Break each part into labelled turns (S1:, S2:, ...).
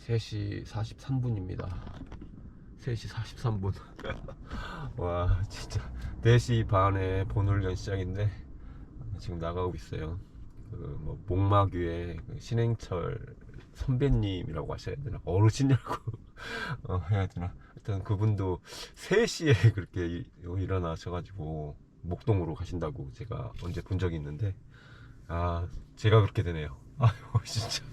S1: 3시 43분입니다. 3시 43분. 와, 진짜 4시 반에 본훈련 시작인데 지금 나가고 있어요. 뭐 목마규의 신행철 선배님이라고 하셔야 되나, 어르신이라고 해야 되나, 일단 그분도 3시에 그렇게 일어나셔가지고 목동으로 가신다고 제가 언제 본 적이 있는데, 제가 그렇게 되네요. 아유, 진짜.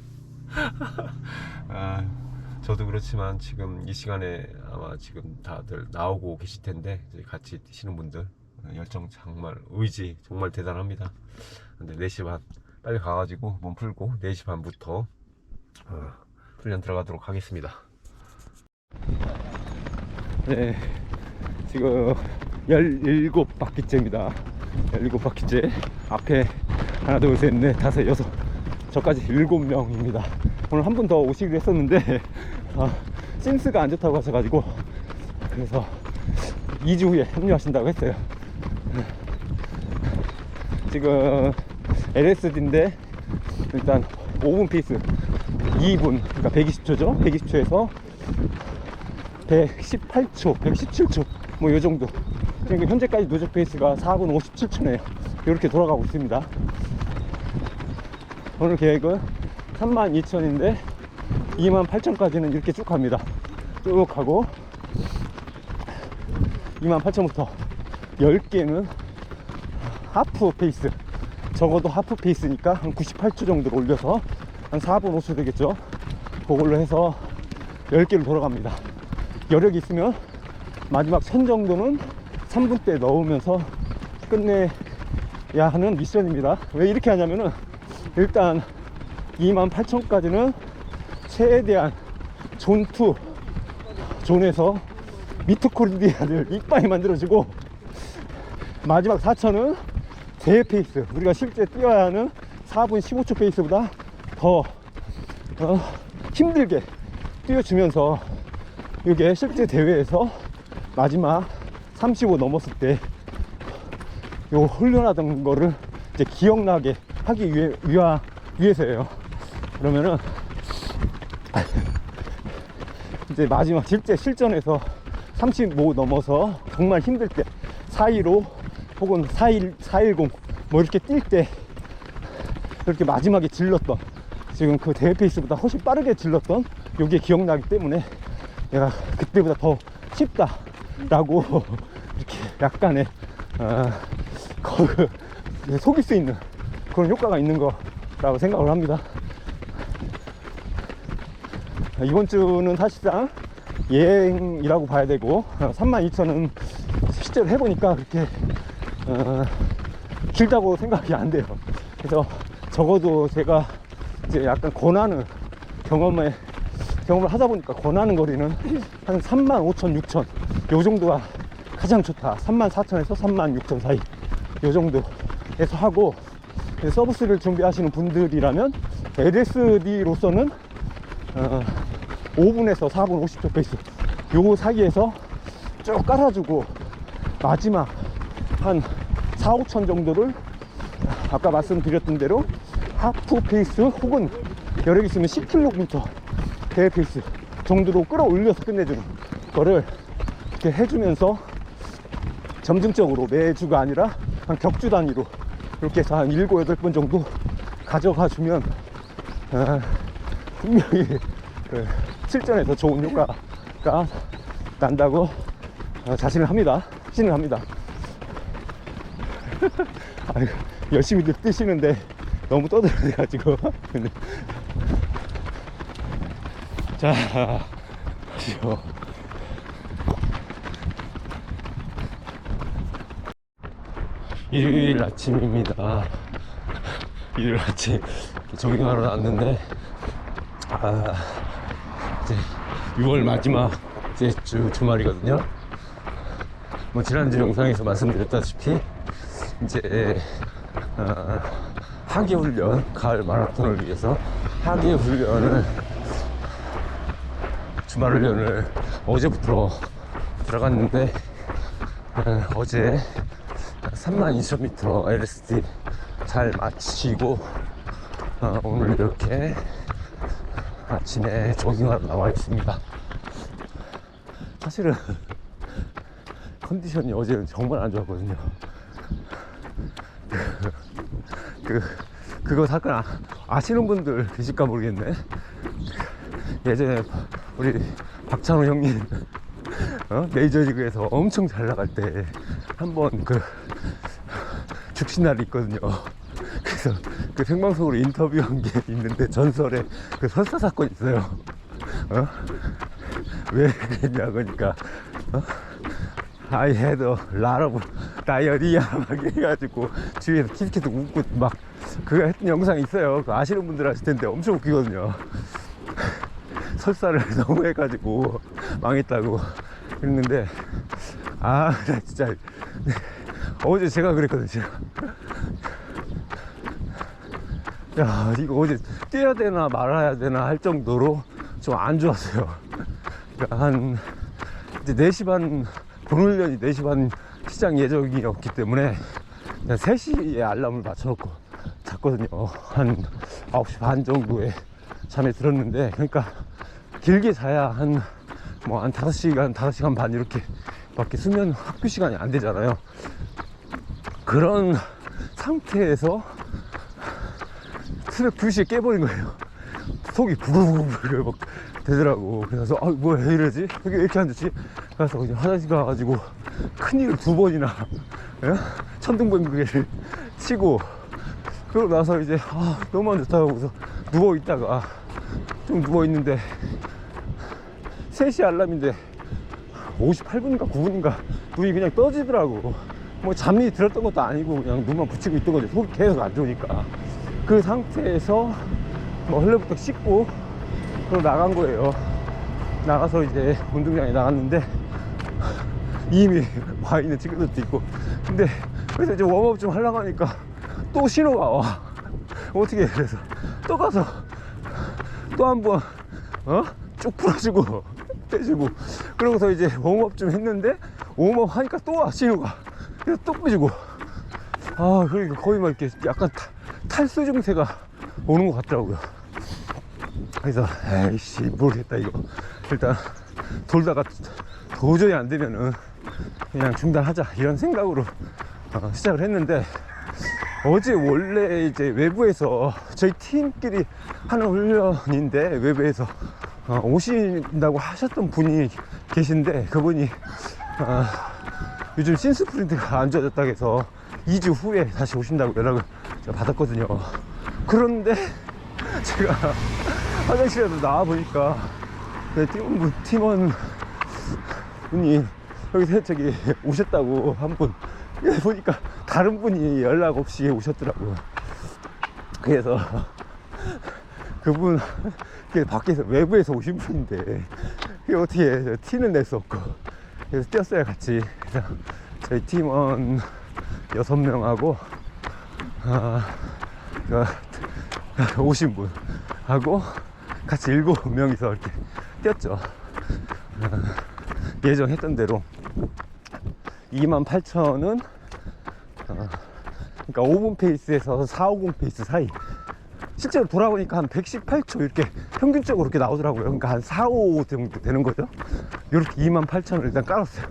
S1: 저도 그렇지만 지금 이 시간에 아마 지금 다들 나오고 계실 텐데, 같이 뛰시는 분들 열정 정말, 의지 정말 대단합니다. 근데 4시 반 빨리 가가지고 몸 풀고 4시 반부터 훈련 들어가도록 하겠습니다. 네, 지금 17바퀴째입니다. 17바퀴째. 앞에 하나, 둘, 셋, 넷, 다섯, 여섯, 저까지 7명입니다. 오늘 한 분 더 오시기로 했었는데 신스가 안 좋다고 하셔가지고, 그래서 2주 후에 합류하신다고 했어요. 지금 LSD인데 일단 5분 페이스, 2분, 그러니까 120초죠 120초에서 118초 117초 뭐 요정도. 지금 현재까지 누적 페이스가 4분 57초네요 이렇게 돌아가고 있습니다. 오늘 계획은 32,000인데 28,000까지는 이렇게 쭉 갑니다. 쭉 가고 28,000부터 10개는 하프 페이스, 적어도 하프 페이스니까 한 98초 정도로 올려서 한 4분 5초 되겠죠. 그걸로 해서 10개를 돌아갑니다. 여력이 있으면 마지막 1000 정도는 3분대 넣으면서 끝내야 하는 미션입니다. 왜 이렇게 하냐면은, 일단 28,000까지는 최대한 존2 존에서 미토콘드리아를 이빨이 만들어지고, 마지막 4,000은 제 페이스, 우리가 실제 뛰어야 하는 4분 15초 페이스보다 더 힘들게 뛰어주면서, 이게 실제 대회에서 마지막 35 넘었을 때 요 훈련하던 거를 이제 기억나게 하기 위해서예요. 그러면은 이제 마지막 실전에서 35 넘어서 정말 힘들 때 415 혹은 410 뭐 이렇게 뛸 때 이렇게 마지막에 질렀던, 지금 그 대회 페이스보다 훨씬 빠르게 질렀던 요게 기억나기 때문에 내가 그때보다 더 쉽다라고 이렇게 약간의 속일 수 있는 그런 효과가 있는 거라고 생각을 합니다. 이번 주는 사실상 예행이라고 봐야 되고, 32,000은 실제로 해보니까 그렇게 길다고 생각이 안 돼요. 그래서 적어도 제가 이제 약간 권하는 경험을 하다 보니까 권하는 거리는 한 35,000, 6,000 요 정도가 가장 좋다. 34,000에서 36,000 사이 요 정도에서 하고, 서비스를 준비하시는 분들이라면 LSD로서는 5분에서 4분 50초 페이스 요 사이에서 쭉 깔아주고, 마지막 한 4, 5천 정도를 아까 말씀드렸던 대로 하프 페이스 혹은 여력 있으면 10km 대회 페이스 정도로 끌어올려서 끝내주는 거를 이렇게 해주면서, 점진적으로 매주가 아니라 한 격주 단위로 이렇게 해서 한 7, 8번 정도 가져가 주면 분명히 실전에서 좋은 효과가 난다고 자신을 합니다. 열심히 뛰시는데 너무 떠들어가지고. 자, 가시죠. 일요일 아침입니다. 일요일 아침 조깅하러 나왔는데, 이제 6월 마지막 이제 주말이거든요. 뭐 지난주 영상에서 말씀드렸다시피 이제 하계 훈련, 가을 마라톤을 위해서 하계 훈련을, 주말 훈련을 어제부터 들어갔는데, 어제 32,000m LSD 잘 마치고 오늘 이렇게 아침에 조깅하러 나와 있습니다. 사실은 컨디션이 어제는 정말 안 좋았거든요. 그거 사건 아시는 분들 계실까 모르겠네. 예전에 우리 박찬호 형님 메이저리그에서 엄청 잘 나갈 때 한번 그 죽신 날이 있거든요. 그래서 그 생방송으로 인터뷰한 게 있는데 전설에 그 설사 사건이 있어요. 왜 그랬냐 그러니까 I had a lot of diarrhea 막 해가지고 주위에서 계속 웃고 막 그거 했던 영상이 있어요. 그 아시는 분들 아실 텐데 엄청 웃기거든요. 설사를 너무 해가지고 망했다고 했는데 나 진짜 어제 제가 그랬거든요. 야 이거 어제 뛰어야 되나 말아야 되나 할 정도로 좀 안 좋았어요. 그러니까 한 이제 4시 반 본훈련이 4시 반 시작 예정이었기 때문에 그냥 3시에 알람을 맞춰놓고 잤거든요. 한 9시 반 정도에 잠에 들었는데, 그러니까 길게 자야 한 5시간 반 이렇게 밖에 수면 학교 시간이 안 되잖아요. 그런 상태에서 새벽 2시에 깨버린 거예요. 속이 부글부글 막 되더라고. 그래서 뭐야 왜 이러지? 여기 왜 이렇게 안 좋지? 그래서 그냥 화장실 가가지고 큰일을 2번이나 천둥번개를 치고, 그러고 나서 이제 너무 안 좋다고 해서 누워있다가 좀 누워있는데 3시 알람인데 58분인가 9분인가 눈이 그냥 떠지더라고. 뭐 잠이 들었던 것도 아니고 그냥 눈만 붙이고 있던 거죠. 속이 계속 안 좋으니까. 그 상태에서 뭐 헐레부터 씻고 그러고 나간 거예요. 나가서 이제 운동장에 나갔는데 이미 와 있는 친구들도 있고, 근데 그래서 이제 웜업 좀 하려고 하니까 또 신호가 와. 어떻게 해. 그래서 또 가서 또 한번 쭉 풀어주고 빼주고, 그러고서 이제 웜업 좀 했는데 웜업 하니까 또 와 신호가. 그래서 또 빼주고, 그러니까 거의 막 이렇게 약간 탈수 증세가 오는 것 같더라고요. 그래서 에이씨 모르겠다 이거, 일단 돌다가 도저히 안 되면은 그냥 중단하자 이런 생각으로 시작을 했는데, 어제 원래 이제 외부에서 저희 팀끼리 하는 훈련인데 외부에서 오신다고 하셨던 분이 계신데, 그분이 요즘 신스프린트가 안 좋아졌다고 해서 2주 후에 다시 오신다고 연락을 제가 받았거든요. 그런데 제가 화장실에서 나와보니까 팀원 분이 여기서 저기 오셨다고 한 분, 보니까 다른 분이 연락 없이 오셨더라고요. 그래서 그분 밖에서 외부에서 오신 분인데 그게 어떻게 티는 낼 수 없고, 그래서 뛰었어요 같이. 그래서 저희 팀원 6명하고 오신 분하고 같이 7명이서 이렇게 뛰었죠. 예정했던 대로 28,000은 그러니까 5분 페이스에서 450 페이스 사이, 실제로 돌아보니까 한 118초 이렇게 평균적으로 이렇게 나오더라고요. 그러니까 한 4, 5 정도 되는 거죠. 이렇게 28,000을 일단 깔았어요.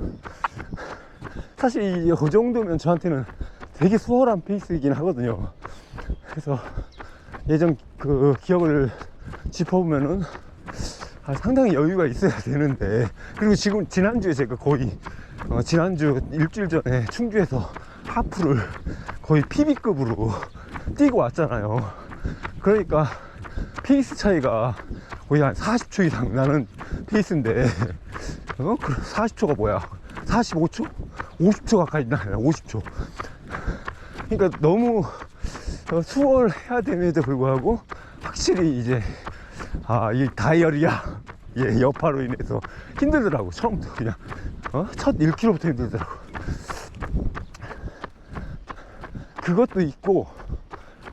S1: 사실 이 정도면 저한테는 되게 수월한 페이스이긴 하거든요. 그래서 예전 그 기억을 짚어보면은 상당히 여유가 있어야 되는데, 그리고 지금 지난주에 제가 거의 지난주 일주일 전에 충주에서 하프를 거의 PB급으로 뛰고 왔잖아요. 그러니까 페이스 차이가 거의 한 40초 이상 나는 페이스인데 40초가 뭐야, 45초? 50초 가까이 나요. 50초. 그러니까 너무 수월해야 됨에도 불구하고 확실히 이제 이 다이어리아 여파로 인해서 힘들더라고. 처음부터 그냥 첫 1km부터 힘들더라고. 그것도 있고,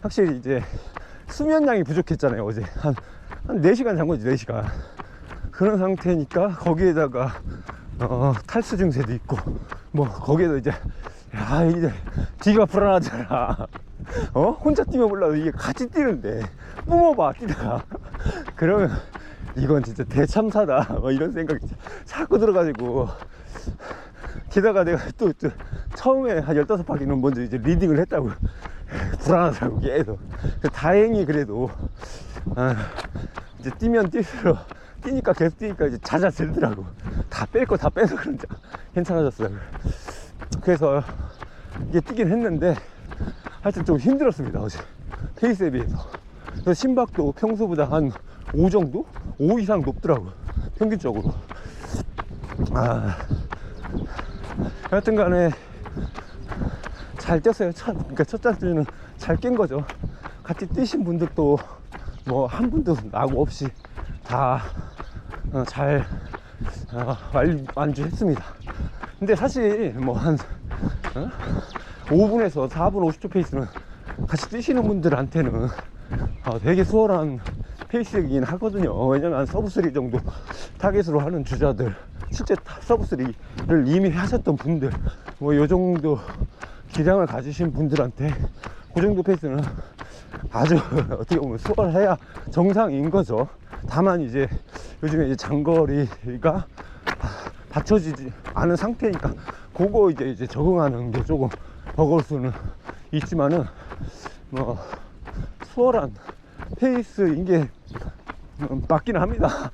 S1: 확실히 이제 수면량이 부족했잖아요. 어제 한 4시간 잔 거지. 4시간. 그런 상태니까 거기에다가 탈수 증세도 있고, 뭐 거기에도 이제 이제 뒤가 불안하잖아. 혼자 뛰면 몰라도 이게 같이 뛰는데 뿜어봐 뛰다가 그러면 이건 진짜 대참사다 뭐 이런 생각이 자꾸 들어가지고, 게다가 내가 또 처음에 한 15바퀴는 먼저 이제 리딩을 했다고 불안하더라고 계속. 다행히 그래도 이제 뛰면 뛸수록 뛰니까 계속 뛰니까 이제 잦아들더라고. 다 뺄 거 다 빼서 그런지 괜찮아졌어요. 그래서 이게 뛰긴 했는데 하여튼 좀 힘들었습니다 어제 페이스에 비해서. 그래서 심박도 평소보다 한 5 정도? 5 이상 높더라고 평균적으로. 하여튼 간에 잘 뛰었어요. 그러니까 첫 잔주는 잘 깬 거죠. 같이 뛰신 분들도 뭐 한 분도 나고 없이 다 잘 완주했습니다. 근데 사실 뭐 한 5분에서 4분 50초 페이스는 같이 뛰시는 분들한테는 되게 수월한 페이스이긴 하거든요. 왜냐면 서브3 정도 타겟으로 하는 주자들, 실제 서브3를 이미 하셨던 분들, 뭐 요 정도 기량을 가지신 분들한테 그 정도 페이스는 아주 어떻게 보면 수월해야 정상인 거죠. 다만 이제 요즘에 이제 장거리가 받쳐지지 않은 상태니까 그거 이제 적응하는 게 조금 버거울 수는 있지만은 뭐 수월한 페이스인 게 맞기는 합니다.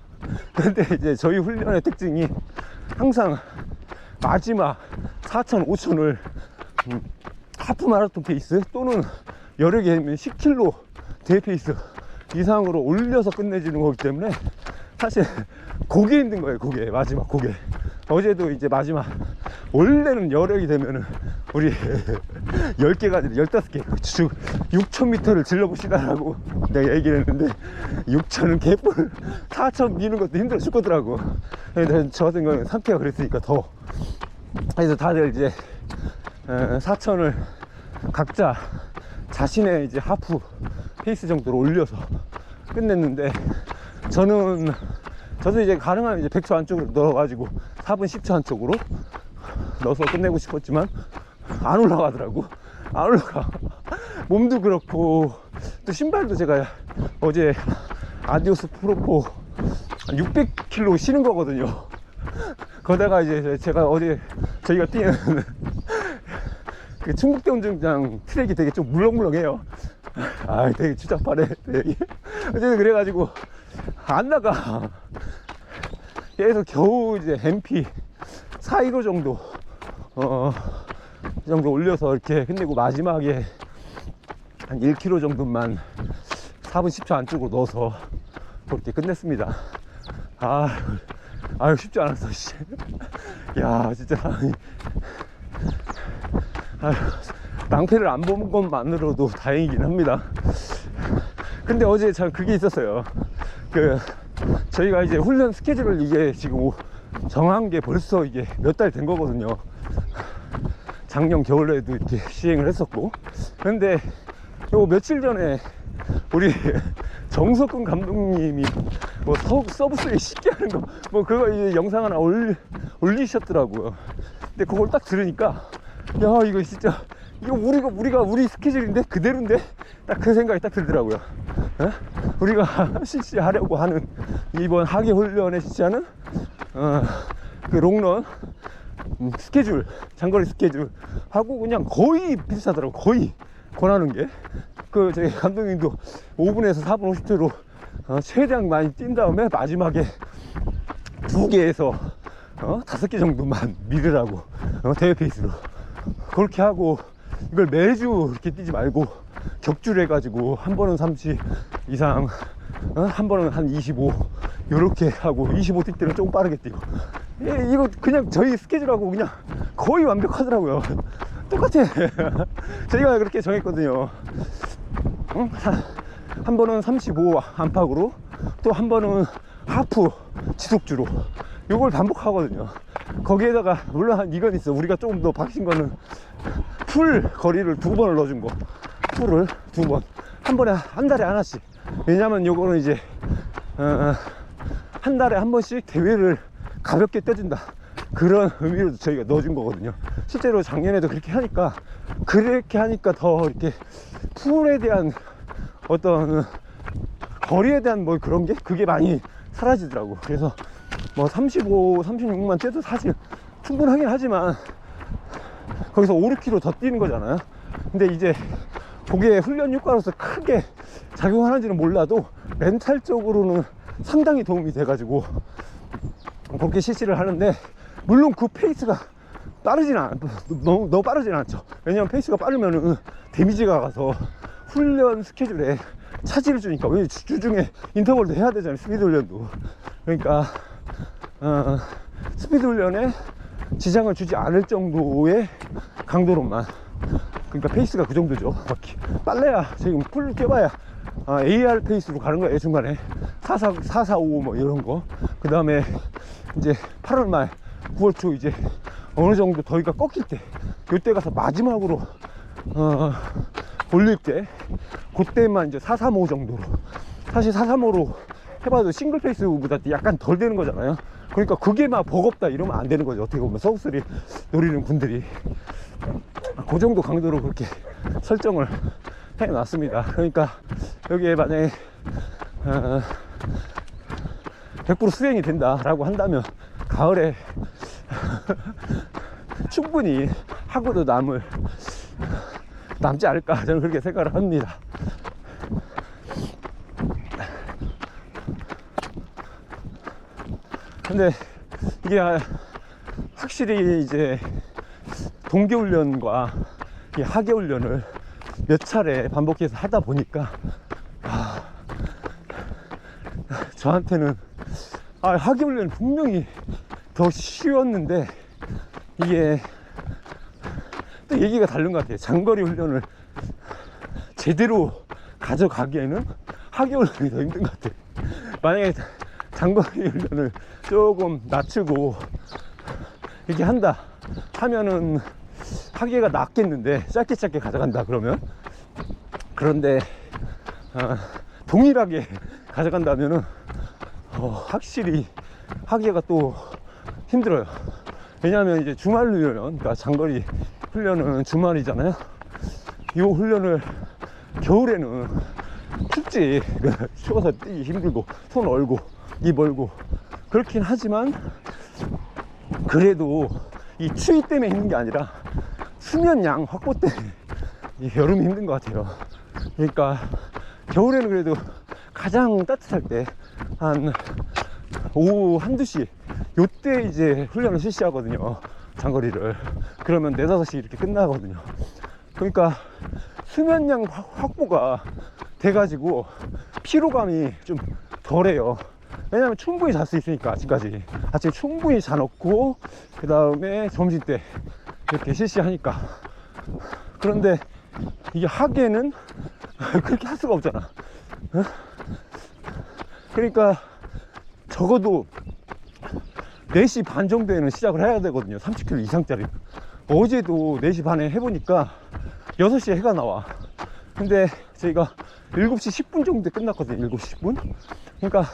S1: 근데 이제 저희 훈련의 특징이 항상 마지막 4천, 5천을 하프 마라톤 페이스 또는 여러 개면 10km 대 페이스 이상으로 올려서 끝내주는 거기 때문에 사실 그게 힘든 거예요. 그게 마지막 그게. 어제도 이제 마지막 원래는 여력이 되면은 우리 10개가 아니라 15개 6,000m를 질러보시다라고 내가 얘기를 했는데 6,000은 개뿔 4,000 미는 것도 힘들어 죽겠더라고. 근데 저 같은 경우는 상태가 그랬으니까 더. 그래서 다들 이제 4,000을 각자 자신의 이제 하프 페이스 정도로 올려서 끝냈는데 저도 이제 가능하면 이제 100초 안쪽으로 넣어가지고 4분 10초 안쪽으로 넣어서 끝내고 싶었지만 안 올라가더라고. 안 올라가. 몸도 그렇고 또 신발도 제가 어제 아디오스 프로포 600kg 신은 거거든요. 거다가 이제 제가 어제 저희가 뛰는 그 충북대 운동장 트랙이 되게 좀 물렁물렁해요. 되게 추잡하네 되게. 어쨌든 그래가지고 안 나가. 계속 겨우 이제 MP 415 정도 이 정도 올려서 이렇게 끝내고 마지막에 한 1km 정도만 4분 10초 안쪽으로 넣어서 그렇게 끝냈습니다. 아유 쉽지 않았어 씨. 야 진짜 낭패를 안 본 것만으로도 다행이긴 합니다. 근데 어제 참 그게 있었어요. 저희가 이제 훈련 스케줄을 이게 지금 정한 게 벌써 이게 몇 달 된 거거든요. 작년 겨울에도 이렇게 시행을 했었고. 근데 요 며칠 전에 우리 정석근 감독님이 뭐 서브3 쉽게 하는 거 뭐 그거 이제 영상 하나 올리셨더라고요. 근데 그걸 딱 들으니까 야 이거 진짜 이거 우리 스케줄인데 그대로인데 딱 그 생각이 딱 들더라고요. 우리가 실시하려고 하는 이번 하계 훈련에 실시하는 그 롱런 스케줄, 장거리 스케줄 하고 그냥 거의 비슷하더라고. 거의 권하는 게 저희 감독님도 5분에서 4분 50초로 최대한 많이 뛴 다음에 마지막에 2개에서 5개 정도만 밀으라고 대회 페이스로 그렇게 하고, 이걸 매주 이렇게 뛰지 말고 격주를 해가지고 한 번은 30 이상 한 번은 한 25 요렇게 하고 25 뛸 때는 조금 빠르게 뛰고. 이거 그냥 저희 스케줄하고 그냥 거의 완벽하더라고요. 똑같아. 저희가 그렇게 정했거든요. 한 번은 35 안팎으로 또 한 번은 하프 지속주로 요걸 반복하거든요. 거기에다가 물론 이건 있어. 우리가 조금 더 바뀐 거는 풀 거리를 2번을 넣어준 거. 풀을 2번 한 번에 한 달에 하나씩. 왜냐면 요거는 이제 한 달에 한 번씩 대회를 가볍게 떼준다, 그런 의미로 저희가 넣어준 거거든요. 실제로 작년에도 그렇게 하니까 더 이렇게 풀에 대한 어떤 거리에 대한 뭐 그런 게 그게 많이 사라지더라고. 그래서 뭐 35, 36만 뛰어도 사실 충분하긴 하지만 거기서 5, 6km 더 뛰는 거잖아요. 근데 이제 그게 훈련 효과로서 크게 작용하는지는 몰라도 멘탈적으로는 상당히 도움이 돼가지고 그렇게 실시를 하는데, 물론 그 페이스가 너무 빠르진 않죠. 왜냐면 페이스가 빠르면은 데미지가 가서 훈련 스케줄에 차질을 주니까. 왜 주중에 인터벌도 해야 되잖아요, 스피드 훈련도. 그러니까 스피드 훈련에 지장을 주지 않을 정도의 강도로만. 그러니까 페이스가 그 정도죠. 빨라야 지금 풀 뛰어봐야 AR 페이스로 가는 거예요. 중간에 445 뭐 이런 거. 그 다음에 이제 8월 말 9월 초 이제 어느 정도 더위가 꺾일 때, 요때 가서 마지막으로 올릴 때, 그때만 이제 435 정도로. 사실 435로 해봐도 싱글 페이스보다 약간 덜 되는 거잖아요. 그러니까 그게 막 버겁다 이러면 안 되는 거죠. 어떻게 보면 서브스리 노리는 분들이 그 정도 강도로 그렇게 설정을 해놨습니다. 그러니까 여기에 만약에 100% 수행이 된다라고 한다면 가을에 충분히 하고도 남지 않을까, 저는 그렇게 생각을 합니다. 근데 이게 확실히 이제 동계훈련과 이 하계훈련을 몇 차례 반복해서 하다 보니까 저한테는 하계훈련은 분명히 더 쉬웠는데, 이게 또 얘기가 다른 것 같아요. 장거리 훈련을 제대로 가져가기에는 하계훈련이 더 힘든 것 같아요. 만약에 장거리 훈련을 조금 낮추고 이렇게 한다 하면은 하계가 낫겠는데, 짧게 가져간다 그러면. 그런데 동일하게 가져간다면은 확실히 하계가 또 힘들어요. 왜냐하면 이제 주말 훈련, 그러니까 장거리 훈련은 주말이잖아요. 이 훈련을 겨울에는 춥지, 추워서 뛰기 힘들고 손 얼고 입 얼고 그렇긴 하지만, 그래도 이 추위 때문에 힘든 게 아니라 수면양 확보 때문에 여름이 힘든 것 같아요. 그러니까 겨울에는 그래도 가장 따뜻할 때 한 오후 1~2시 요때 이제 훈련을 실시하거든요, 장거리를. 그러면 4, 5시 이렇게 끝나거든요. 그러니까 수면량 확보가 돼가지고 피로감이 좀 덜해요. 왜냐면 충분히 잘 수 있으니까. 아침까지 아침에 충분히 자놓고 그 다음에 점심때 이렇게 실시하니까. 그런데 이게 하계는 그렇게 할 수가 없잖아. 그러니까 적어도 4시 반 정도에는 시작을 해야 되거든요, 30km 이상짜리. 어제도 4시 반에 해보니까 6시에 해가 나와. 근데 저희가 7시 10분 정도에 끝났거든요. 7시 10분. 그러니까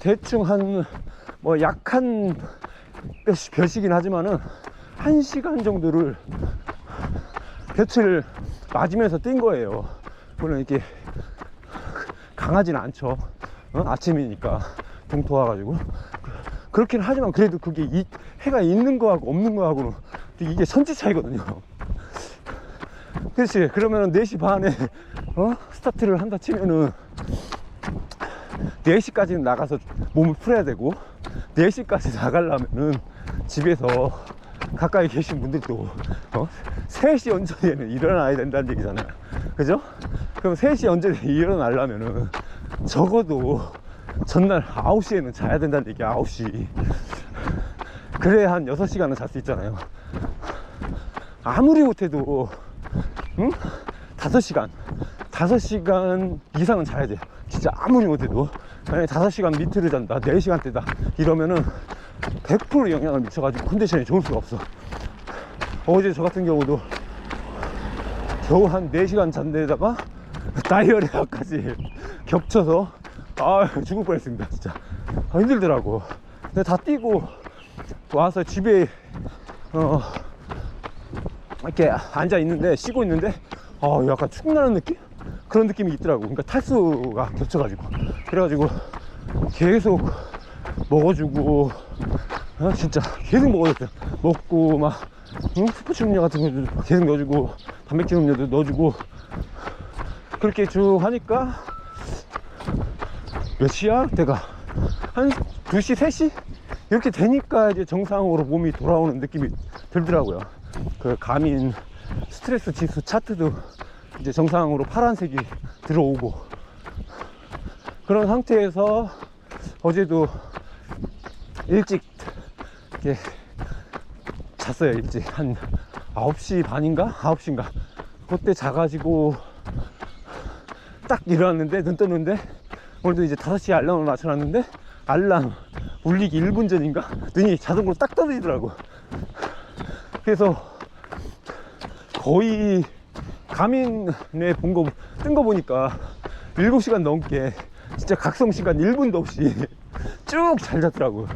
S1: 대충 뭐 약한 별시긴 하지만은 1시간 정도를 볕을 맞으면서 뛴 거예요. 물론 이렇게 강하지는 않죠. 아침이니까 동토와가지고. 그렇긴 하지만 그래도 그게 해가 있는 거하고 없는 거하고는 이게 선지 차이거든요. 그렇지. 그러면은 4시 반에 스타트를 한다 치면은 4시까지는 나가서 몸을 풀어야 되고, 4시까지 나가려면은 집에서 가까이 계신 분들도 3시 언저리에는 일어나야 된다는 얘기잖아요. 그죠? 그럼 3시 언저리에 일어나려면은 적어도 전날 9시에는 자야 된다는 얘기야. 9시. 그래야 한 6시간은 잘 수 있잖아요. 아무리 못해도 5시간 이상은 자야 돼요. 진짜 아무리 못해도. 만약에 5시간 밑으로 잔다, 4시간대다 이러면은 100% 영향을 미쳐가지고 컨디션이 좋을 수가 없어. 어제 저 같은 경우도 겨우 한 4시간 잔 데다가 다이어리아까지 겹쳐서 죽을 뻔했습니다. 진짜 힘들더라고. 근데 다 뛰고 와서 집에 이렇게 앉아 있는데, 쉬고 있는데 약간 축나는 느낌? 그런 느낌이 있더라고. 그러니까 탈수가 겹쳐가지고. 그래가지고 계속 먹어주고, 진짜 계속 먹어줬어요. 먹고 막 스포츠 음료 같은 거 계속 넣어주고, 단백질 음료도 넣어주고, 그렇게 쭉 하니까 몇 시야? 때가 한 2시, 3시? 이렇게 되니까 이제 정상으로 몸이 돌아오는 느낌이 들더라고요. 그 가민 스트레스 지수 차트도 이제 정상으로 파란색이 들어오고, 그런 상태에서 어제도 일찍 이렇게 잤어요. 일찍 한 9시 반인가? 9시인가? 그때 자가지고 딱 일어났는데, 눈 떴는데, 오늘도 이제 5시에 알람을 맞춰놨는데, 알람 울리기 1분 전인가? 눈이 자동으로 딱 떠지더라고. 그래서 거의 가민에 뜬 거 보니까 7시간 넘게 진짜 각성시간 1분도 없이 쭉 잘 잤더라고.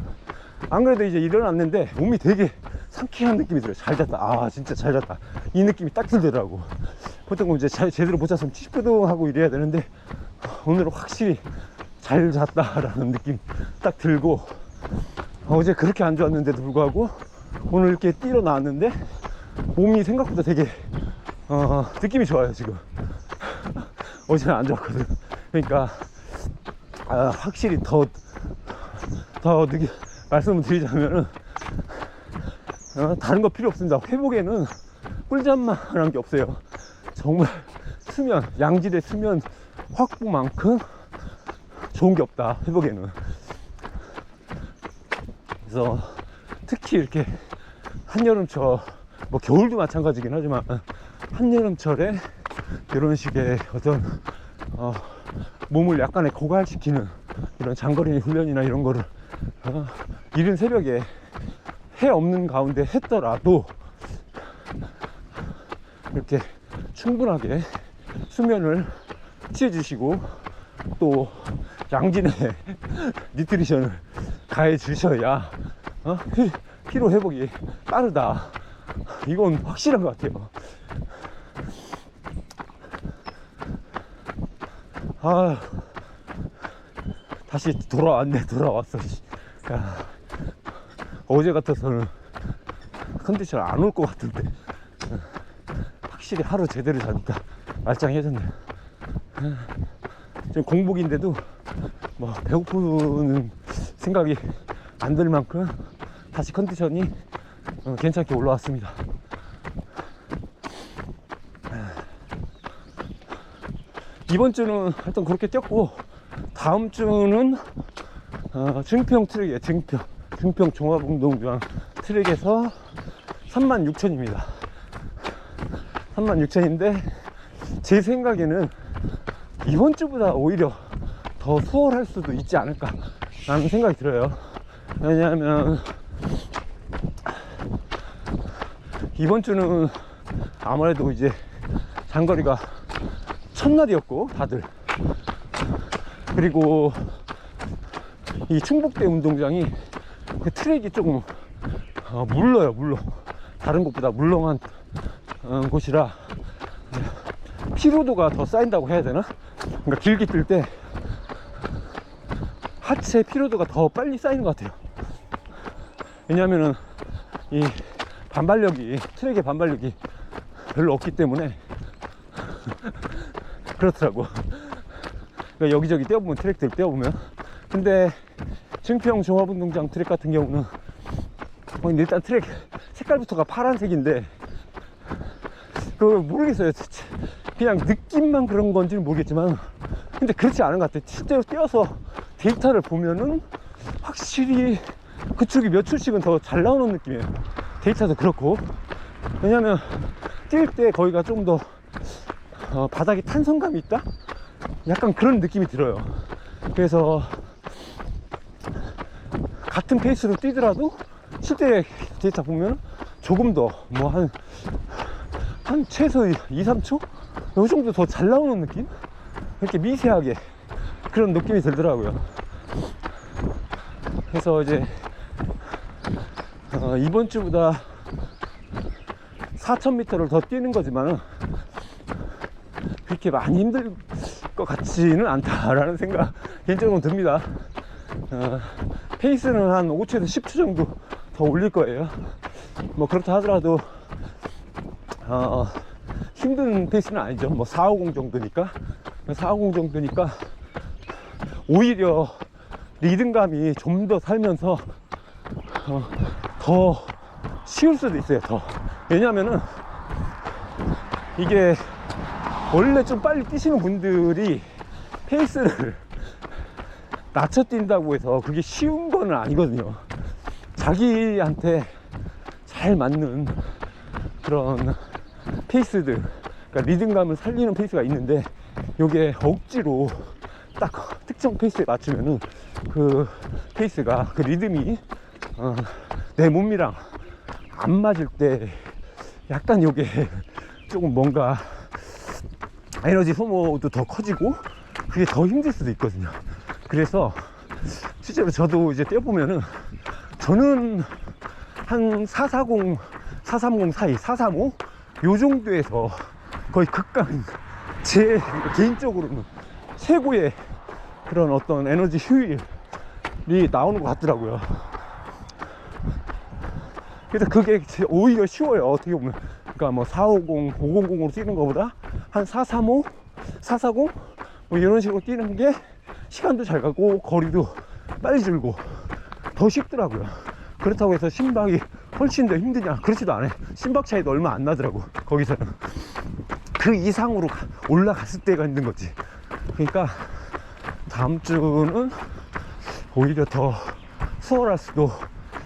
S1: 안 그래도 이제 일어났는데 몸이 되게 상쾌한 느낌이 들어요. 잘 잤다. 아, 진짜 잘 잤다. 이 느낌이 딱 들더라고. 보통 이제 제대로 못 잤으면 찌뿌둥하고 이래야 되는데, 오늘은 확실히 잘 잤다라는 느낌 딱 들고, 어제 그렇게 안 좋았는데도 불구하고 오늘 이렇게 뛰러 나왔는데 몸이 생각보다 되게 느낌이 좋아요 지금. 어제는 안 좋았거든. 그러니까 확실히 더 말씀을 드리자면은 다른 거 필요 없습니다. 회복에는 꿀잠만한 게 없어요. 정말 수면, 양질의 수면 확보만큼 좋은 게 없다, 회복에는. 그래서 특히 이렇게 한여름철, 뭐 겨울도 마찬가지긴 하지만 한여름철에 이런 식의 어떤 몸을 약간의 고갈시키는 이런 장거리 훈련이나 이런 거를 이른 새벽에 해 없는 가운데 했더라도 이렇게 충분하게 수면을 취해 주시고, 또 양질의 뉴트리션을 가해 주셔야 피로 회복이 빠르다, 이건 확실한 것 같아요. 다시 돌아왔어. 야, 어제 같아서는 컨디션 안 올 것 같은데 확실히 하루 제대로 자니까 말짱해졌네요. 지금 공복인데도 뭐 배고프는 생각이 안 들 만큼 다시 컨디션이 괜찮게 올라왔습니다. 이번 주는 하여튼 그렇게 뛰었고, 다음 주는 증평 트랙이에요. 증평 종합운동장 트랙에서 36,000입니다 36,000인데 제 생각에는 이번 주보다 오히려 더 수월할 수도 있지 않을까 라는 생각이 들어요. 왜냐하면 이번 주는 아무래도 이제 장거리가 첫날이었고, 다들, 그리고 이 충북대 운동장이 그 트랙이 조금 물러요. 다른 곳보다 물렁한 곳이라 피로도가 더 쌓인다고 해야 되나? 그러니까 길게 뛸 때 하체 피로도가 더 빨리 쌓이는 것 같아요. 왜냐면은 이 트랙의 반발력이 별로 없기 때문에 그렇더라고. 그러니까 여기저기 뛰어보면, 트랙들 뛰어보면. 근데 증평 종합운동장 트랙 같은 경우는 일단 트랙 색깔부터가 파란색인데, 모르겠어요. 그냥 느낌만 그런 건지는 모르겠지만, 근데 그렇지 않은 것 같아요. 실제로 뛰어서 데이터를 보면은 확실히 그쪽이 몇 초씩은 더 잘 나오는 느낌이에요. 데이터도 그렇고. 왜냐면 뛸 때 거기가 좀 더 바닥에 탄성감이 있다? 약간 그런 느낌이 들어요. 그래서 같은 페이스로 뛰더라도 실제 데이터 보면 조금 더 뭐 한 최소 2-3초? 이 정도 더 잘 나오는 느낌? 이렇게 미세하게 그런 느낌이 들더라고요. 그래서 이제 이번 주보다 4,000m를 더 뛰는 거지만 그렇게 많이 힘들 것 같지는 않다라는 생각 개인적으로 듭니다. 페이스는 한 5초에서 10초 정도 더 올릴 거예요. 뭐 그렇다 하더라도 힘든 페이스는 아니죠. 뭐 450 정도니까 450 정도니까 오히려 리듬감이 좀 더 살면서 더 쉬울 수도 있어요. 더. 왜냐면은 이게 원래 좀 빨리 뛰시는 분들이 페이스를 낮춰 뛴다고 해서 그게 쉬운 거는 아니거든요. 자기한테 잘 맞는 그런 페이스들, 그러니까 리듬감을 살리는 페이스가 있는데, 요게 억지로 딱 특정 페이스에 맞추면은 그 페이스가, 그 리듬이 내 몸이랑 안 맞을 때 약간 요게 조금 뭔가 에너지 소모도 더 커지고 그게 더 힘들 수도 있거든요. 그래서 실제로 저도 이제 뛰어보면은 저는 한 440, 430 사이, 435 요 정도에서 거의 극강, 제 개인적으로는 최고의 그런 어떤 에너지 효율이 나오는 것 같더라고요. 그래서 그게 오히려 쉬워요, 어떻게 보면. 그러니까 뭐 450, 500으로 뛰는 것보다 한 435, 440 뭐 이런 식으로 뛰는 게 시간도 잘 가고 거리도 빨리 줄고 더 쉽더라고요. 그렇다고 해서 심박이 훨씬 더 힘드냐? 그렇지도 않아요. 심박 차이도 얼마 안 나더라고. 거기서는 그 이상으로 올라갔을 때가 있는 거지. 그러니까 다음 주는 오히려 더 수월할 수도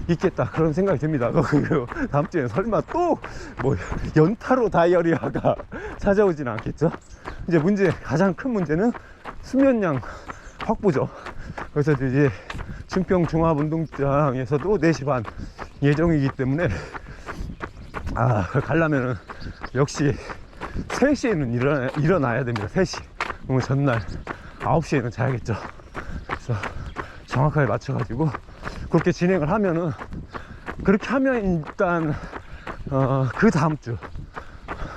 S1: 있겠다, 그런 생각이 듭니다. 그리고 다음 주에 설마 또 뭐 연타로 다이어리아가 찾아오진 않겠죠? 이제 가장 큰 문제는 수면량 확보죠. 그래서 이제 증평 종합운동장에서도 4시 반 예정이기 때문에 가려면은 역시 3시에는 일어나야 됩니다. 3시. 그러면 전날 9시에는 자야겠죠. 그래서 정확하게 맞춰가지고 그렇게 진행을 하면은, 그렇게 하면 일단 그 다음 주,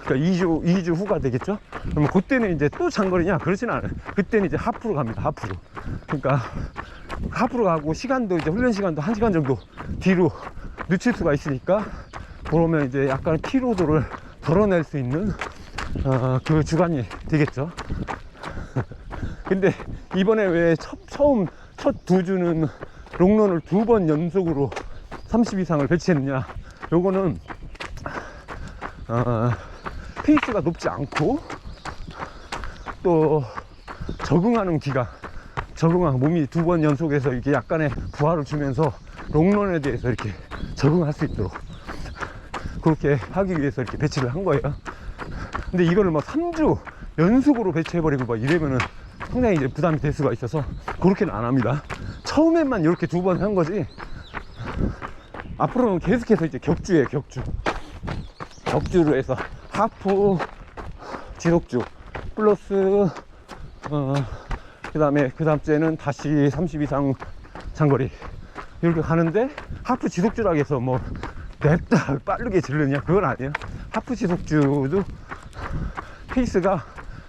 S1: 그러니까 2주 후가 되겠죠. 그러면 그때는 이제 또 장거리냐? 그렇진 않아요. 그때는 이제 하프로 갑니다. 하프로. 그러니까 하프로 가고 시간도 이제 훈련 시간도 1시간 정도 뒤로 늦출 수가 있으니까, 그러면 이제 약간 피로도를 덜어낼 수 있는 그 주간이 되겠죠. 근데 이번에 왜 처음 첫 2주는 롱런을 2번 연속으로 30 이상을 배치했느냐? 요거는 페이스가 높지 않고 또 적응하는 기간, 몸이 2번 연속해서 이렇게 약간의 부하를 주면서 롱런에 대해서 이렇게 적응할 수 있도록 그렇게 하기 위해서 이렇게 배치를 한 거예요. 근데 이거를 뭐 3주 연속으로 배치해버리고 막 이러면은 상당히 이제 부담이 될 수가 있어서 그렇게는 안 합니다. 처음에만 이렇게 2번 한 거지, 앞으로는 계속해서 이제 격주예요. 격주로 해서 하프, 지속주 플러스 그 다음에 그 다음 주에는 다시 30 이상 장거리 이렇게 가는데, 하프 지속주라고 해서 뭐 냅다 빠르게 질르냐? 그건 아니에요. 하프 지속주도 페이스가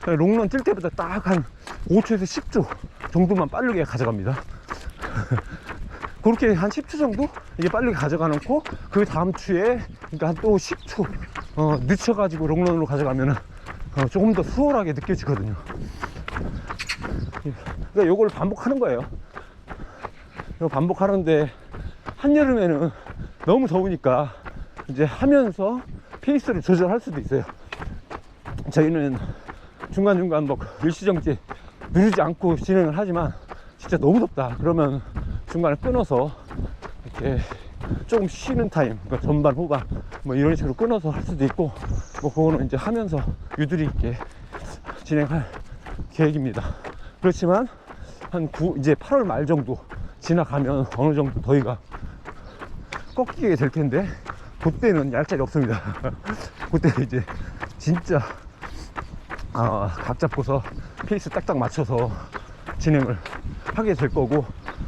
S1: 롱런 뛸 때보다 딱 한 5초에서 10초 정도만 빠르게 가져갑니다. 그렇게 한 10초 정도 이게 빠르게 가져가 놓고, 그 다음 주에 그러니까 또 10초 늦춰가지고 롱런으로 가져가면은 조금 더 수월하게 느껴지거든요. 그러니까 요걸 반복하는 거예요. 이거 반복하는데, 한여름에는 너무 더우니까 이제 하면서 페이스를 조절할 수도 있어요. 저희는 중간중간 뭐 일시정지 누르지 않고 진행을 하지만, 진짜 너무 덥다 그러면 중간에 끊어서 이렇게 조금 쉬는 타임, 그러니까 전반 후반 뭐 이런 식으로 끊어서 할 수도 있고, 뭐 그거는 이제 하면서 유두리 있게 진행할 계획입니다. 그렇지만 이제 8월 말 정도 지나가면 어느 정도 더위가 꺾이게 될 텐데, 그때는 얄짤이 없습니다. 그때는 이제 진짜 각 잡고서 페이스 딱딱 맞춰서 진행을 하게 될 거고,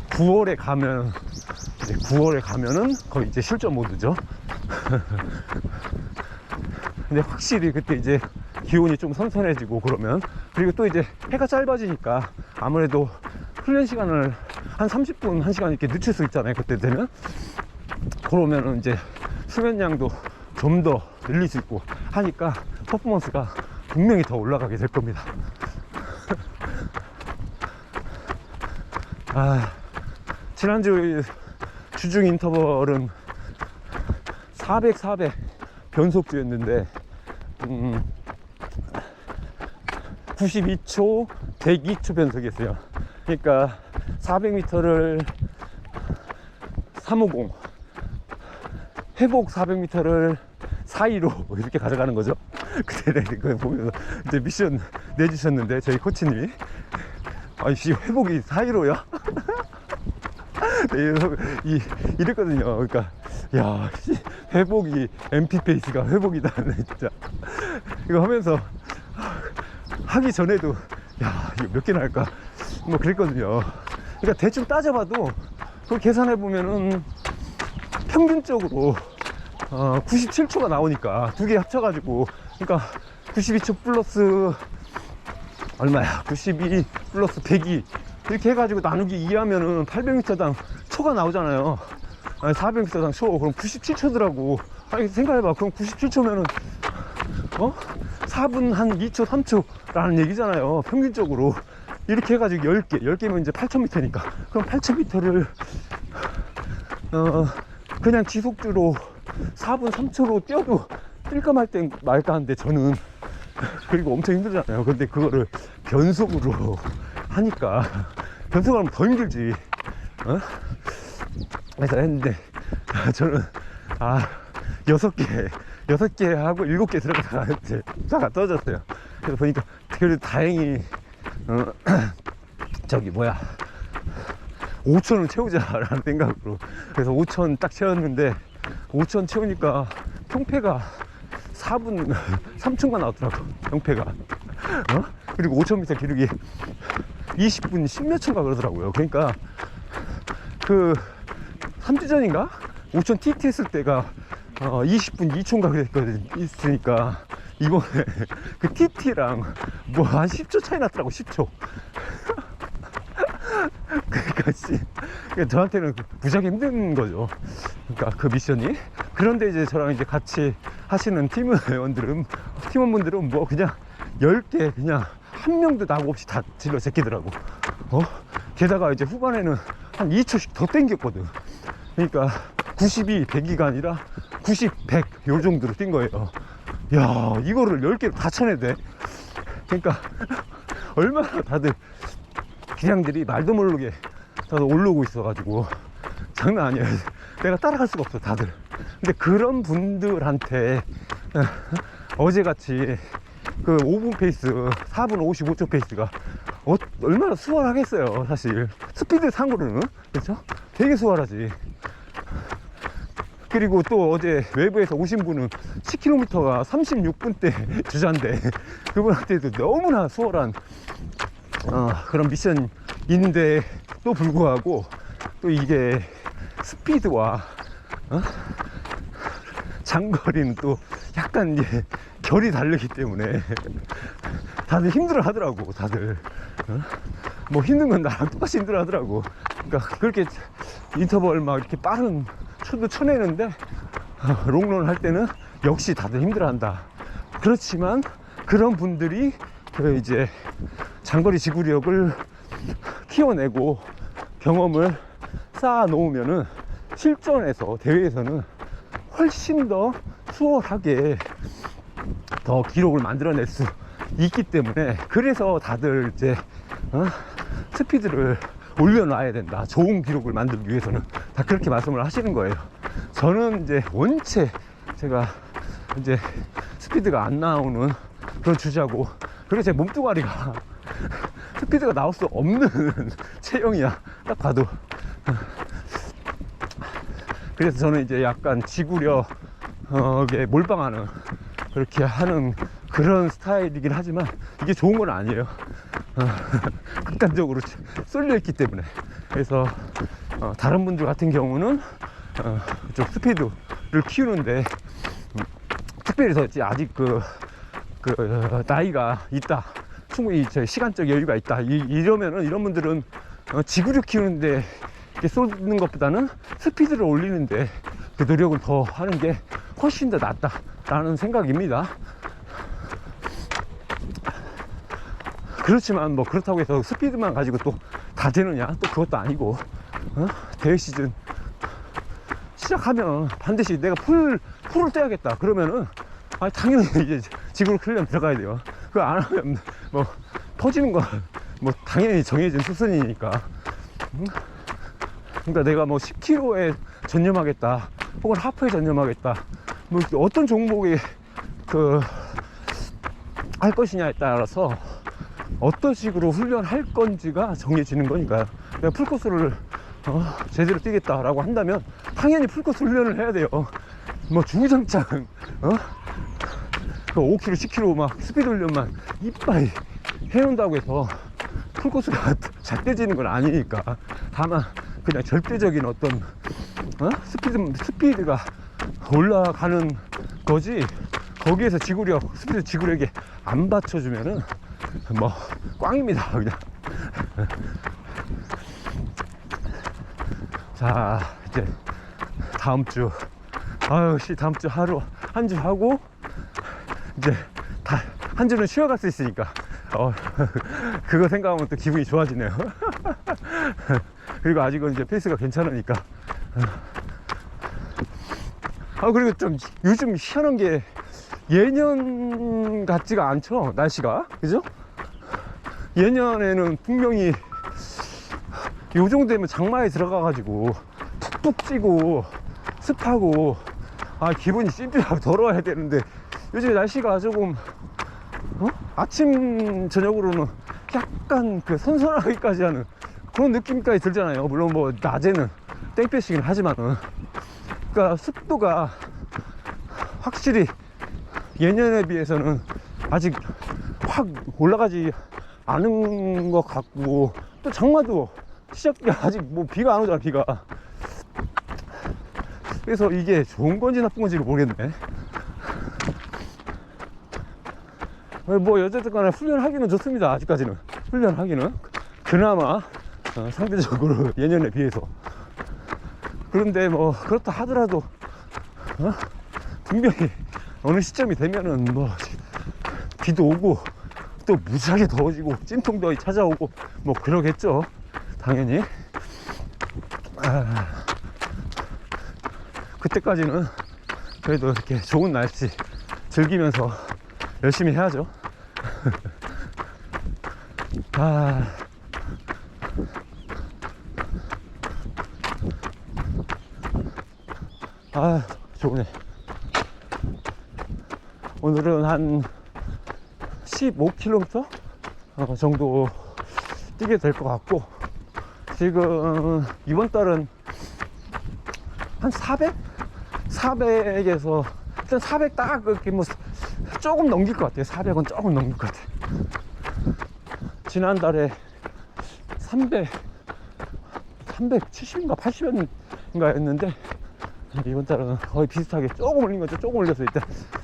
S1: 9월에 가면은 거의 이제 실전 모드죠. 근데 확실히 그때 이제 기온이 좀 선선해지고 그러면, 그리고 또 이제 해가 짧아지니까 아무래도 훈련 시간을 한 30분, 1시간 이렇게 늦출 수 있잖아요. 그때 되면. 그러면은 이제 수면량도 좀 더 늘릴 수 있고 하니까 퍼포먼스가 분명히 더 올라가게 될 겁니다. 지난주 주중 인터벌은 400, 400 변속주였는데 92초, 102초 변속이었어요. 그러니까 400m를 350, 회복 400m를 425 이렇게 가져가는 거죠. 그때 그거 보면서 이제 미션 내주셨는데 저희 코치님이 아이씨 회복이 415야? 이랬거든요. 그러니까 야 회복이 MP 페이스가 회복이다. 진짜 이거 하면서 하기 전에도 야 이거 몇 개나 할까 뭐 그랬거든요. 그러니까 대충 따져봐도 그걸 계산해 보면은 평균적으로 97초가 나오니까 두 개 합쳐가지고 그러니까 92초 플러스 얼마야 92 플러스 102 이렇게 해가지고 나누기 2 하면은 800m당 초가 나오잖아요. 400m당 초. 그럼 97초더라고. 아니 생각해봐. 그럼 97초면은 4분 한 2초 3초 라는 얘기잖아요. 평균적으로 이렇게 해가지고 10개면 이제 8000m니까 그럼 8000m를 그냥 지속주로 4분 3초로 뛰어도 뛸까 말까 하는데 저는 그리고 엄청 힘들잖아요. 근데 그거를 변속으로 하니까 변속하면 더 힘들지. 그래서 했는데 저는 6개 하고 7개 들어가다가 이제 차가 떨어졌어요. 그래서 보니까 그래도 다행히 저기 뭐야 5,000을 채우자라는 생각으로 그래서 5,000 딱 채웠는데 5,000 채우니까 평패가 4분 3초가 나왔더라고. 평패가 그리고 5,000m 기록이 20분 10몇 초인가 그러더라고요. 그러니까 그 3주 전인가 5,000 TT 했을 때가 20분 2초인가 그랬으니까 이번에 그 TT랑 뭐 한 10초 차이 났더라고. 10초. 그러니까 저한테는 무지하게 힘든 거죠. 그러니까 그 미션이. 그런데 이제 저랑 이제 같이 하시는 팀원분들은 뭐 그냥 10개 그냥 한 명도 나고 없이 다 질러 제끼더라고. 게다가 이제 후반에는 한 2초씩 더 땡겼거든. 그러니까 92, 102가 아니라 90, 100 요 정도로 뛴 거예요. 야 이거를 10개로 다 쳐내야 돼. 그러니까 얼마나 다들 기량들이 말도 모르게 다들 올라오고 있어가지고 장난 아니에요. 내가 따라갈 수가 없어 다들. 근데 그런 분들한테 어제같이 그 5분 페이스 4분 55초 페이스가 얼마나 수월하겠어요. 사실 스피드 상으로는 그렇죠? 되게 수월하지. 그리고 또 어제 외부에서 오신 분은 10km가 36분대 주자인데 그분한테도 너무나 수월한 그런 미션인데 또 불구하고 또 이게 스피드와 장거리는 또 약간 이제 결이 다르기 때문에 다들 힘들어 하더라고. 다들 뭐 힘든 건 나랑 똑같이 힘들어 하더라고. 그러니까 그렇게 인터벌 막 이렇게 빠른 초도 쳐내는데 롱런 할 때는 역시 다들 힘들어 한다. 그렇지만 그런 분들이 그 이제 장거리 지구력을 키워내고 경험을 쌓아 놓으면은 실전에서 대회에서는 훨씬 더 수월하게 더 기록을 만들어낼 수 있기 때문에 그래서 다들 이제 스피드를 올려놔야 된다. 좋은 기록을 만들기 위해서는 다 그렇게 말씀을 하시는 거예요. 저는 이제 원체 제가 이제 스피드가 안 나오는 그런 주자고, 그리고 제 몸뚱아리가 스피드가 나올 수 없는 체형이야. 딱 봐도. 그래서 저는 이제 약간 지구력에 몰빵하는, 그렇게 하는 그런 스타일이긴 하지만 이게 좋은 건 아니에요. 극단적으로 쏠려 있기 때문에. 그래서 다른 분들 같은 경우는 좀 스피드를 키우는데 특별히 아직 그 나이가 있다, 충분히 시간적 여유가 있다, 이러면은 이런 분들은 지구력 키우는데 이렇게 쏟는 것보다는 스피드를 올리는데 그 노력을 더 하는 게 훨씬 더 낫다라는 생각입니다. 그렇지만 뭐 그렇다고 해서 스피드만 가지고 또 다 되느냐? 또 그것도 아니고, 대회 시즌 시작하면 반드시 내가 풀을 떼야겠다. 그러면은 당연히 이제 지구력 훈련 들어가야 돼요. 그거 안 하면 뭐 터지는 건 뭐 당연히 정해진 수순이니까. 그러니까 내가 뭐 10km에 전념하겠다, 혹은 하프에 전념하겠다, 뭐 어떤 종목에 할 것이냐에 따라서 어떤 식으로 훈련할 건지가 정해지는 거니까요. 내가 풀코스를 제대로 뛰겠다라고 한다면 당연히 풀코스 훈련을 해야 돼요. 뭐 주구장창 5km, 10km 막 스피드 훈련만 이빠이 해온다고 해서 풀코스가 잘 떼지는 건 아니니까. 다만 그냥 절대적인 어떤 스피드가 올라가는 거지, 거기에서 스피드 지구력에 안 받쳐주면은 뭐 꽝입니다 그냥. 자, 이제 다음주 다음주 한 주 하고 이제 한 주는 쉬어갈 수 있으니까 그거 생각하면 또 기분이 좋아지네요. 그리고 아직은 이제 페이스가 괜찮으니까. 그리고 좀 요즘 희한한 게 예년 같지가 않죠, 날씨가. 그죠? 예년에는 분명히 요 정도 되면 장마에 들어가 가지고 툭툭 찌고 습하고 기분이 찜찜하고 더러워야 되는데, 요즘 날씨가 조금 아침 저녁으로는 약간 선선하기까지 하는 그런 느낌까지 들잖아요. 물론 뭐 낮에는 땡볕이긴 하지만은. 그러니까 습도가 확실히 예년에 비해서는 아직 확 올라가지 않은 것 같고, 또 장마도 시작이 아직 뭐 비가 안 오잖아, 비가. 그래서 이게 좋은 건지 나쁜 건지를 모르겠네. 뭐 어쨌든 간에 훈련하기는 좋습니다. 아직까지는 훈련하기는 그나마 상대적으로 예년에 비해서. 그런데 뭐 그렇다 하더라도 분명히 어느 시점이 되면은 뭐 비도 오고 또 무지하게 더워지고 찜통더위 찾아오고 뭐 그러겠죠, 당연히. 그때까지는 그래도 이렇게 좋은 날씨 즐기면서 열심히 해야죠. 좋네. 오늘은 한 15km 정도 뛰게 될 것 같고, 지금 이번 달은 한 400에서 일단 400 딱 이렇게 뭐 조금 넘길 것 같아요. 400은 조금 넘길 것 같아요. 지난달에 370인가 80인가 했는데, 이번 달은 거의 비슷하게 조금 올린 거죠. 조금 올려서 일단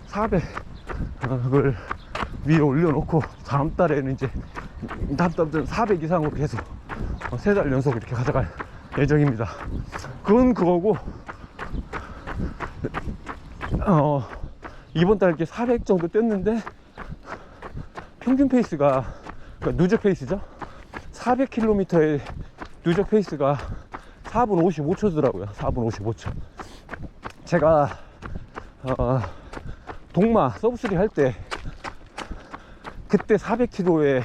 S1: 400을 위에 올려놓고, 다음 달에는 이제 다음 달부터는 400 이상으로 계속 3달 연속 이렇게 가져갈 예정입니다. 그건 그거고, 이번 달 이렇게 400 정도 뛰었는데 평균 페이스가, 그러니까 누적 페이스죠. 400km의 누적 페이스가 4분 55초더라고요. 4분 55초. 제가 동마 서브3 할 때 그때 400km의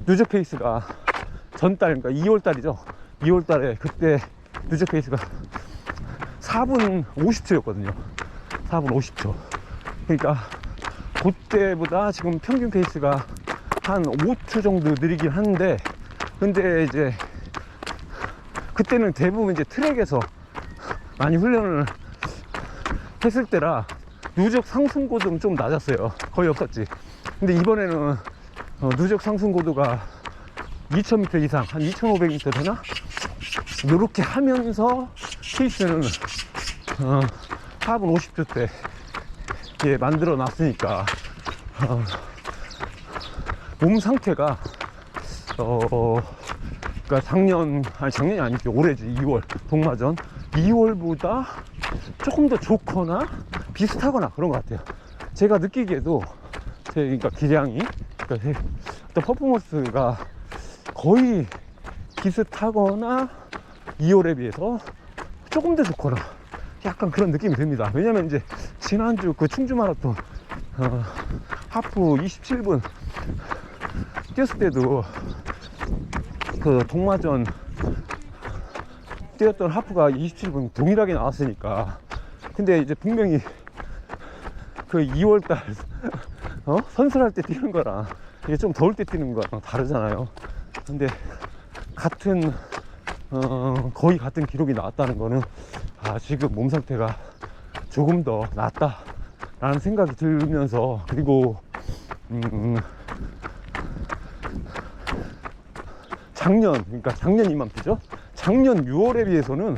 S1: 누적 페이스가 전달, 그러니까 2월달이죠. 2월달에 그때 누적 페이스가 4분 50초였거든요. 4분 50초. 그러니까 그때보다 지금 평균 페이스가 한 5초 정도 느리긴 한데, 근데 이제 그때는 대부분 이제 트랙에서 많이 훈련을 했을 때라 누적 상승고도는 좀 낮았어요. 거의 없었지. 근데 이번에는 누적 상승고도가 2000m 이상, 한 2500m 되나? 이렇게 하면서 페이스는 4분 50초 때 만들어 놨으니까 몸 상태가 그러니까 작년이 아니죠. 올해지. 2월 동마전 2월보다 조금 더 좋거나 비슷하거나 그런 것 같아요. 제가 느끼기에도 그러니까 기량이, 그러니까 어떤 퍼포먼스가 거의 비슷하거나 2월에 비해서 조금 더 좋거나 약간 그런 느낌이 듭니다. 왜냐면 이제 지난주 그 충주 마라톤 하프 27분 뛰었을 때도 그 동마전 뛰었던 하프가 27분 동일하게 나왔으니까. 근데 이제 분명히 그 2월달 선수할 때 뛰는 거랑 이게 좀 더울 때 뛰는 거랑 다르잖아요. 근데 같은 거의 같은 기록이 나왔다는 거는 지금 몸 상태가 조금 더 낫다 라는 생각이 들면서, 그리고 그러니까 작년 이맘때죠. 작년 6월에 비해서는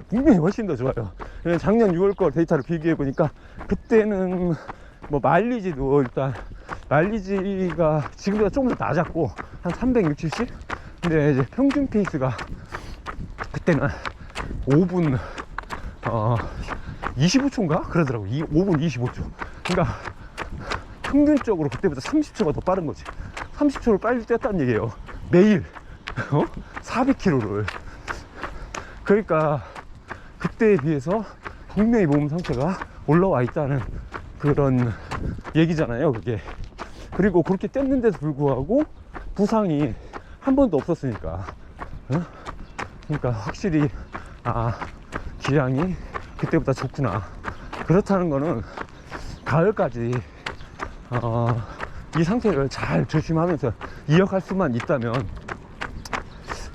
S1: 분명히 훨씬 더 좋아요. 작년 6월 거 데이터를 비교해 보니까 그때는 뭐 마일리지도 일단 마일리지가 지금보다 조금 더 낮았고 한 360, 70? 근데 이제 평균 페이스가 그때는 5분 25초인가? 그러더라고. 5분 25초. 그러니까 평균적으로 그때보다 30초가 더 빠른 거지. 30초를 빨리 뛰었다는 얘기예요. 매일 400km를. 그러니까 그때에 비해서 분명히 몸 상태가 올라와 있다는 그런 얘기잖아요, 그게. 그리고 그렇게 뛰었는데도 불구하고 부상이 한 번도 없었으니까. 그러니까 확실히 기량이 그때보다 좋구나. 그렇다는 거는 가을까지 이 상태를 잘 조심하면서 이어갈 수만 있다면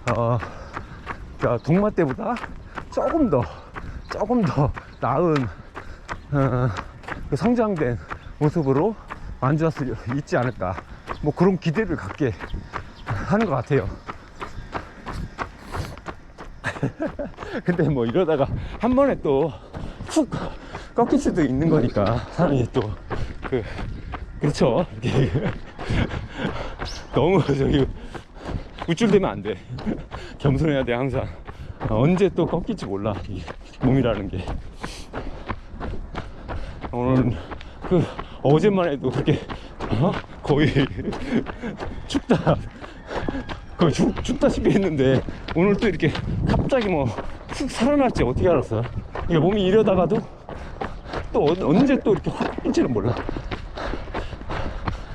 S1: 그러니까 동마 때보다 조금 더 나은 그 성장된 모습으로 완주할 수 있지 않을까, 뭐 그런 기대를 갖게 하는 것 같아요. 근데 뭐 이러다가 한 번에 또 훅 꺾일 수도 있는 거니까 사람이 또 그렇죠. 너무 우쭐대면 안 돼. 겸손해야 돼 항상. 언제 또 꺾일지 몰라, 이 몸이라는 게. 오늘 어제만 해도 그렇게 거의 춥다시피 했는데 오늘 또 이렇게 갑자기 뭐 훅 살아날지 어떻게 알았어. 이게 몸이 이러다가도 또 언제 또 이렇게 확 꺾일지는 몰라.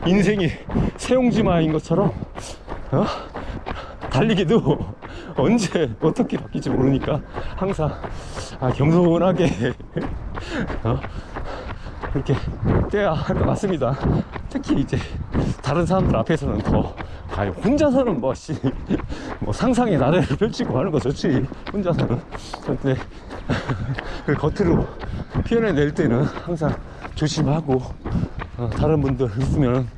S1: 인생이 세용지마인 것처럼 달리기도 언제 어떻게 바뀔지 모르니까 항상 겸손하게 그렇게 뛰어야 할 것 같습니다. 특히 이제 다른 사람들 앞에서는 더 혼자서는 뭐 상상의 나래를 펼치고 하는 거 좋지, 혼자서는. 근데 그 겉으로 표현해낼 때는 항상 조심하고 다른 분들 있으면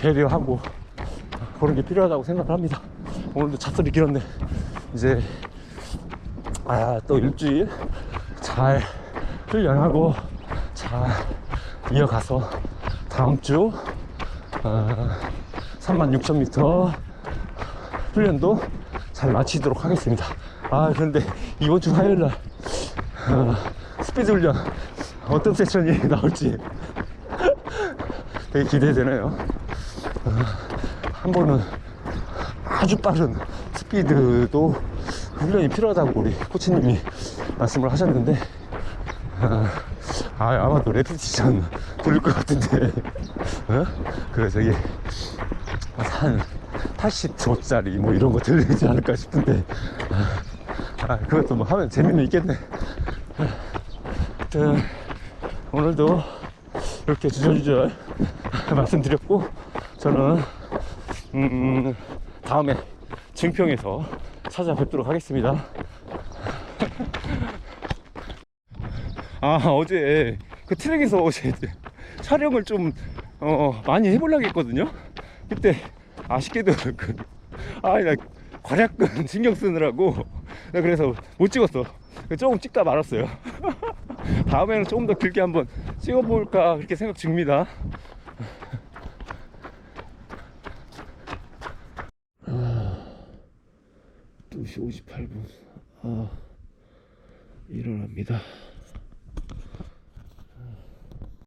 S1: 배려하고 그런 게 필요하다고 생각을 합니다. 오늘도 잡소리 길었네. 이제 또 일주일 잘 훈련하고 잘 이어가서 다음 주 36,000m 훈련도 잘 마치도록 하겠습니다. 그런데 이번 주 화요일날 스피드 훈련 어떤 세션이 나올지 되게 기대되네요. 한 번은 아주 빠른 스피드도 훈련이 필요하다고 우리 코치님이 말씀을 하셨는데 아마도 레피티션 돌릴 것 같은데 한 80초짜리 뭐 이런 거 들리지 않을까 싶은데 그것도 뭐 하면 재미는 있겠네. 오늘도 이렇게 주저주저 말씀드렸고, 저는 다음에 증평에서 찾아뵙도록 하겠습니다. 어제 그 트랙에서 촬영을 좀 많이 해보려고 했거든요. 그때 아쉽게도 나 괄약근 신경 쓰느라고 그래서 못 찍었어. 조금 찍다 말았어요. 다음에는 조금 더 길게 한번 찍어볼까 그렇게 생각 중입니다. 2시 58분 일어납니다.